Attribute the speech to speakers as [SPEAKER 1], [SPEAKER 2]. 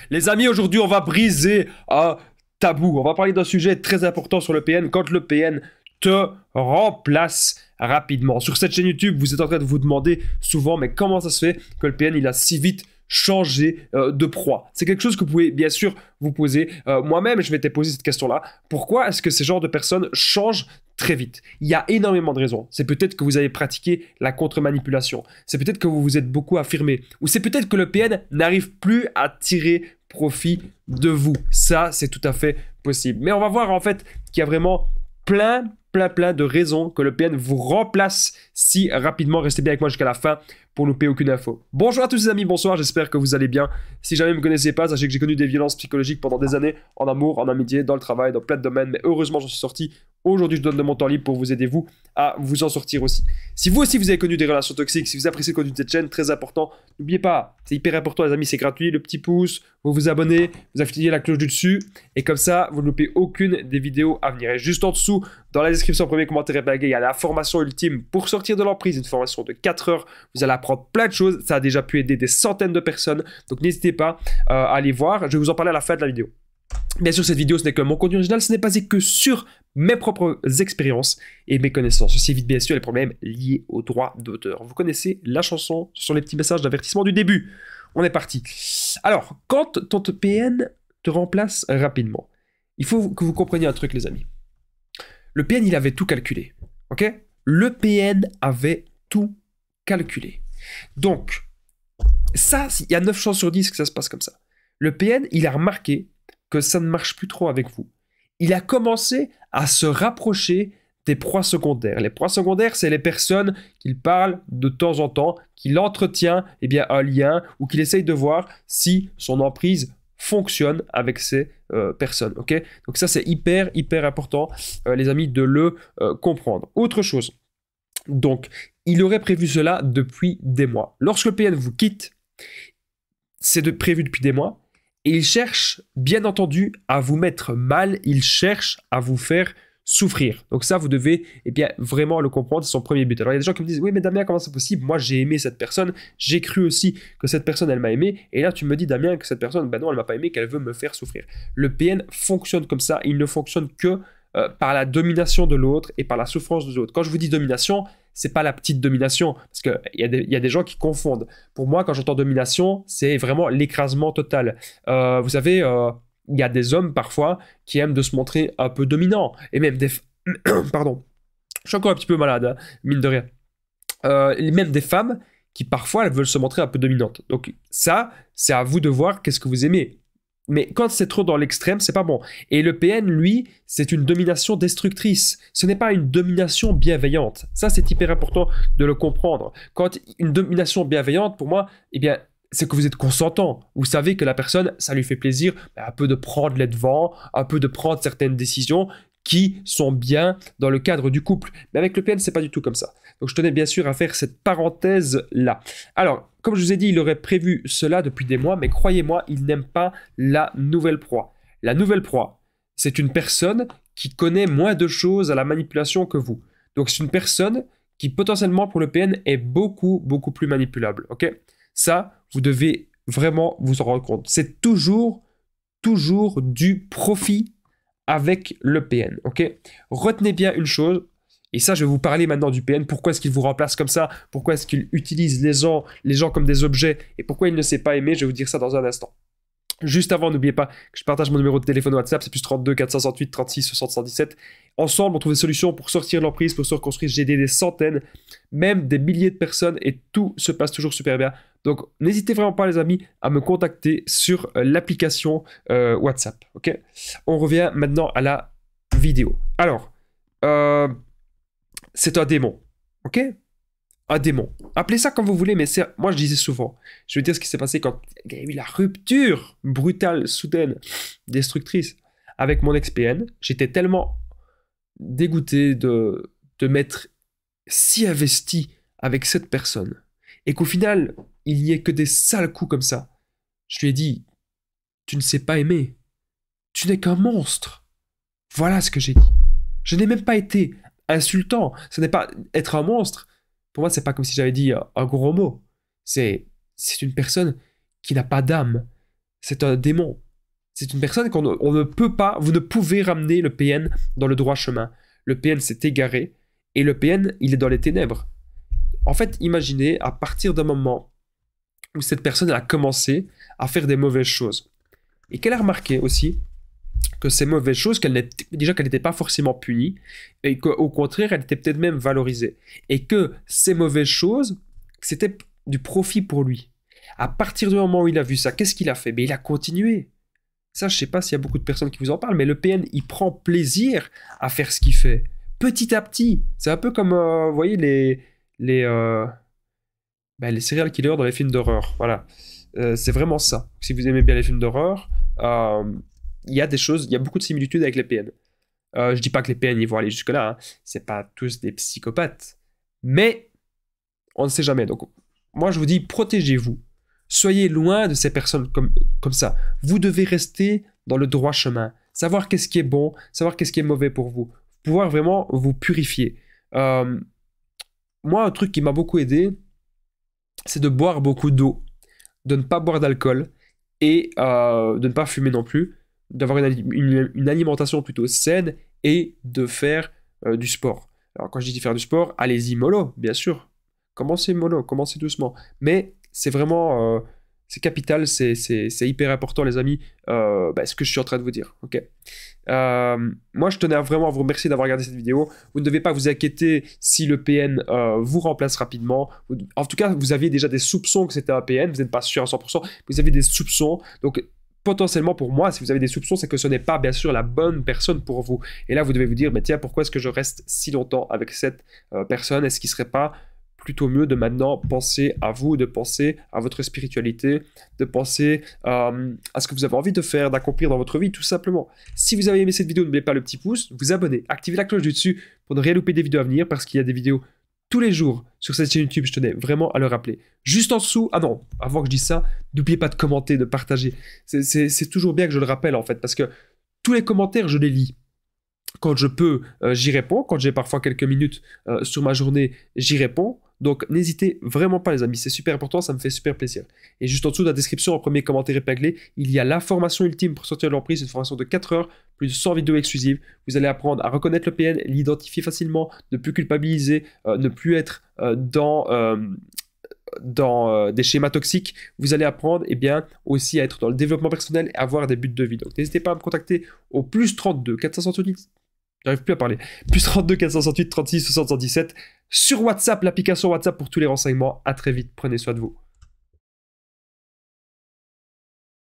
[SPEAKER 1] Les amis, aujourd'hui, on va briser un tabou. On va parler d'un sujet très important sur le PN, quand le PN te remplace rapidement. Sur cette chaîne YouTube, vous êtes en train de vous demander souvent, mais comment ça se fait que le PN, il a si vite changé de proie? C'est quelque chose que vous pouvez bien sûr vous poser. Moi-même, je m'étais posé cette question-là. Pourquoi est-ce que ces genres de personnes changent très vite? Il y a énormément de raisons. C'est peut-être que vous avez pratiqué la contre-manipulation. C'est peut-être que vous vous êtes beaucoup affirmé. Ou c'est peut-être que le PN n'arrive plus à tirer profit de vous. Ça, c'est tout à fait possible. Mais on va voir en fait qu'il y a vraiment plein de raisons que le PN vous remplace si rapidement. Restez bien avec moi jusqu'à la fin pour ne louper aucune info. Bonjour à tous les amis, bonsoir, j'espère que vous allez bien. Si jamais vous ne me connaissez pas, sachez que j'ai connu des violences psychologiques pendant des années, en amour, en amitié, dans le travail, dans plein de domaines, mais heureusement j'en suis sorti. Aujourd'hui, je donne de mon temps libre pour vous aider, vous, à vous en sortir aussi. Si vous aussi, vous avez connu des relations toxiques, si vous appréciez le contenu de cette chaîne, très important, n'oubliez pas, c'est hyper important les amis, c'est gratuit, le petit pouce, vous vous abonnez, vous activez la cloche du dessus, et comme ça, vous ne loupez aucune des vidéos à venir. Et juste en dessous, dans la description, premier commentaire épinglé, il y a la formation ultime pour sortir de l'emprise, une formation de 4 heures, vous allez apprendre plein de choses, ça a déjà pu aider des centaines de personnes, donc n'hésitez pas à aller voir, je vais vous en parler à la fin de la vidéo. Bien sûr, cette vidéo, ce n'est que mon contenu original, ce n'est basé que sur mes propres expériences et mes connaissances. Ceci évite bien sûr les problèmes liés aux droits d'auteur. Vous connaissez la chanson, ce sont les petits messages d'avertissement du début. On est parti. Alors, quand ton PN te remplace rapidement, il faut que vous compreniez un truc, les amis. Le PN, il avait tout calculé. Ok? Le PN avait tout calculé. Donc, ça, il y a 9 chances sur 10 que ça se passe comme ça. Le PN, il a remarqué que ça ne marche plus trop avec vous. Il a commencé à se rapprocher des proies secondaires. Les proies secondaires, c'est les personnes qu'il parle de temps en temps, qu'il entretient un lien ou qu'il essaye de voir si son emprise fonctionne avec ces personnes. Okay? Donc ça, c'est hyper important, les amis, de le comprendre. Autre chose. Donc, il aurait prévu cela depuis des mois. Lorsque le PN vous quitte, c'est prévu depuis des mois. Et il cherche, bien entendu, à vous mettre mal, il cherche à vous faire souffrir. Donc ça, vous devez vraiment le comprendre, c'est son premier but. Alors il y a des gens qui me disent, oui mais Damien, comment c'est possible? Moi j'ai aimé cette personne, j'ai cru aussi que cette personne, elle m'a aimé, et là tu me dis, Damien, que cette personne, ben non, elle m'a pas aimé, qu'elle veut me faire souffrir. Le PN fonctionne comme ça, il ne fonctionne que par la domination de l'autre et par la souffrance de l'autre. Quand je vous dis domination, c'est pas la petite domination, parce qu'il y a des gens qui confondent. Pour moi, quand j'entends domination, c'est vraiment l'écrasement total. Vous savez, il y a des hommes parfois qui aiment de se montrer un peu dominants, et même des... Pardon, je suis encore un petit peu malade, hein, mine de rien. Même des femmes qui parfois elles veulent se montrer un peu dominantes. Donc ça, c'est à vous de voir qu'est-ce que vous aimez. Mais quand c'est trop dans l'extrême, c'est pas bon. Et le PN, lui, c'est une domination destructrice. Ce n'est pas une domination bienveillante. Ça, c'est hyper important de le comprendre. Quand une domination bienveillante, pour moi, c'est que vous êtes consentant. Vous savez que la personne, ça lui fait plaisir un peu de prendre les devants, un peu de prendre certaines décisions qui sont bien dans le cadre du couple. Mais avec le PN, c'est pas du tout comme ça. Donc je tenais bien sûr à faire cette parenthèse-là. Alors, comme je vous ai dit, il aurait prévu cela depuis des mois, mais croyez-moi, il n'aime pas la nouvelle proie. La nouvelle proie, c'est une personne qui connaît moins de choses à la manipulation que vous. Donc c'est une personne qui potentiellement pour le PN est beaucoup plus manipulable. Ok? Ça, vous devez vraiment vous en rendre compte. C'est toujours du profit avec le PN, ok? Retenez bien une chose, et ça je vais vous parler maintenant du PN, pourquoi est-ce qu'il vous remplace comme ça, pourquoi est-ce qu'il utilise les gens comme des objets, et pourquoi il ne sait pas aimer, je vais vous dire ça dans un instant. Juste avant, n'oubliez pas que je partage mon numéro de téléphone WhatsApp, c'est plus 32 468 36 60 117. Ensemble, on trouve des solutions pour sortir de l'emprise, pour se reconstruire. J'ai aidé des centaines, même des milliers de personnes et tout se passe toujours super bien. Donc, n'hésitez vraiment pas, les amis, à me contacter sur l'application WhatsApp. Ok? On revient maintenant à la vidéo. Alors, c'est un démon. Ok? Un démon. Appelez ça comme vous voulez, mais moi je disais souvent, je vais dire ce qui s'est passé quand il y a eu la rupture brutale, soudaine, destructrice avec mon ex-PN. J'étais tellement dégoûté de m'être si investi avec cette personne et qu'au final, il n'y ait que des sales coups comme ça. Je lui ai dit, tu ne sais pas aimer. Tu n'es qu'un monstre. Voilà ce que j'ai dit. Je n'ai même pas été insultant. Ce n'est pas être un monstre. Pour moi, c'est pas comme si j'avais dit un gros mot. C'est une personne qui n'a pas d'âme. c'est un démon. C'est une personne on ne peut pas, vous ne pouvez ramener le PN dans le droit chemin. Le PN s'est égaré et le PN, il est dans les ténèbres. En fait, imaginez à partir d'un moment où cette personne a commencé à faire des mauvaises choses et qu'elle a remarqué aussi que ces mauvaises choses, qu'elle n'était pas forcément punie et qu'au contraire, elle était peut-être même valorisée. Et que ces mauvaises choses, c'était du profit pour lui. À partir du moment où il a vu ça, qu'est-ce qu'il a fait? Mais il a continué. Ça, je sais pas s'il y a beaucoup de personnes qui vous en parlent, mais le PN, il prend plaisir à faire ce qu'il fait. Petit à petit. C'est un peu comme, vous voyez, les serial killers dans les films d'horreur. Voilà. C'est vraiment ça. Si vous aimez bien les films d'horreur, il y a beaucoup de similitudes avec les PN. Je dis pas que les PN, ils vont aller jusque-là. Hein. C'est pas tous des psychopathes. Mais, on ne sait jamais. Donc, moi, je vous dis, protégez-vous. Soyez loin de ces personnes comme ça. Vous devez rester dans le droit chemin. Savoir qu'est-ce qui est bon, savoir qu'est-ce qui est mauvais pour vous. Pouvoir vraiment vous purifier. Moi, un truc qui m'a beaucoup aidé, c'est de boire beaucoup d'eau, de ne pas boire d'alcool et de ne pas fumer non plus, d'avoir une alimentation plutôt saine et de faire du sport. Alors quand je dis faire du sport, allez-y mollo, bien sûr. Commencez mollo, commencez doucement. Mais c'est vraiment, c'est capital, c'est hyper important les amis, ce que je suis en train de vous dire. Ok. Moi je tenais vraiment à vous remercier d'avoir regardé cette vidéo. Vous ne devez pas vous inquiéter si le PN vous remplace rapidement. En tout cas, vous aviez déjà des soupçons que c'était un PN, vous n'êtes pas sûr à 100%, vous avez des soupçons. Donc potentiellement pour moi, si vous avez des soupçons, c'est que ce n'est pas bien sûr la bonne personne pour vous. Et là vous devez vous dire, mais tiens, pourquoi est-ce que je reste si longtemps avec cette personne? Est-ce qu'il ne serait pas plutôt mieux de maintenant penser à vous, de penser à votre spiritualité, de penser à ce que vous avez envie de faire, d'accomplir dans votre vie, tout simplement. Si vous avez aimé cette vidéo, n'oubliez pas le petit pouce, vous abonner, activez la cloche du dessus pour ne rien louper des vidéos à venir, parce qu'il y a des vidéos tous les jours sur cette chaîne YouTube, je tenais vraiment à le rappeler. Juste en dessous, ah non, avant que je dise ça, n'oubliez pas de commenter, de partager. C'est toujours bien que je le rappelle en fait, parce que tous les commentaires, je les lis. Quand je peux, j'y réponds. Quand j'ai parfois quelques minutes sur ma journée, j'y réponds. Donc n'hésitez vraiment pas les amis, c'est super important, ça me fait super plaisir. Et juste en dessous de la description, en premier commentaire épinglé, il y a la formation ultime pour sortir de l'emprise, une formation de 4 heures, plus de 100 vidéos exclusives. Vous allez apprendre à reconnaître le PN, l'identifier facilement, ne plus culpabiliser, ne plus être dans des schémas toxiques. Vous allez apprendre aussi à être dans le développement personnel et avoir des buts de vie. Donc n'hésitez pas à me contacter au plus 32 468. J'arrive plus à parler. Plus 32 468 36 60 117 sur WhatsApp, l'application WhatsApp pour tous les renseignements. À très vite. Prenez soin de vous.